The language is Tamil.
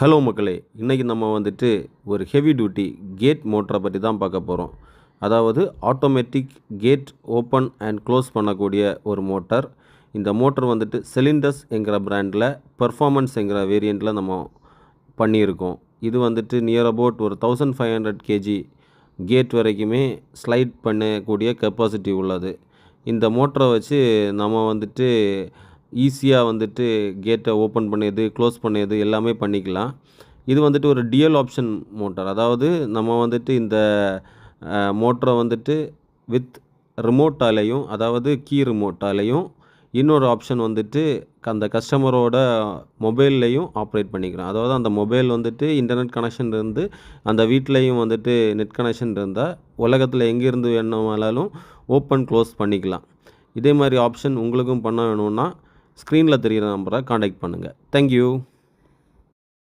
ஹலோ மக்களே, இன்றைக்கி நம்ம வந்துட்டு ஒரு ஹெவி டியூட்டி கேட் மோட்டரை பற்றி தான் பார்க்க போகிறோம். அதாவது automatic gate open and close பண்ணக்கூடிய ஒரு மோட்டார். இந்த மோட்டர் வந்துட்டு சிலிண்டர்ஸ் என்கிற பிராண்டில் பெர்ஃபார்மன்ஸ் என்கிற வேரியண்ட்டில் நம்ம பண்ணியிருக்கோம். இது வந்துட்டு நியர் அபவுட் ஒரு 1500 kg கேட் வரைக்குமே ஸ்லைட் பண்ணக்கூடிய கெப்பாசிட்டி உள்ளது. இந்த மோட்டரை வச்சு நம்ம வந்துட்டு ஈஸியாக வந்துட்டு கேட்டை ஓப்பன் பண்ணியது, க்ளோஸ் பண்ணியது எல்லாமே பண்ணிக்கலாம். இது வந்துட்டு ஒரு டியூயல் ஆப்ஷன் மோட்டார். அதாவது நம்ம வந்துட்டு இந்த மோட்டரை வந்துட்டு வித் ரிமோட்டாலேயும், அதாவது கீ ரிமோட்டாலேயும், இன்னொரு ஆப்ஷன் வந்துட்டு அந்த கஸ்டமரோட மொபைல்லையும் ஆப்ரேட் பண்ணிக்கலாம். அதாவது அந்த மொபைல் வந்துட்டு இன்டர்நெட் கனெக்ஷன் இருந்து அந்த வீட்லேயும் வந்துட்டு நெட் கனெக்ஷன் இருந்தால் உலகத்தில் எங்கேருந்து வேணுமானாலும் ஓப்பன் க்ளோஸ் பண்ணிக்கலாம். இதே மாதிரி ஆப்ஷன் உங்களுக்கும் பண்ண வேணும்னா ஸ்க்ரீனில் தெரிகிற நம்பரை காண்டாக்ட் பண்ணுங்கள். தேங்க்யூ.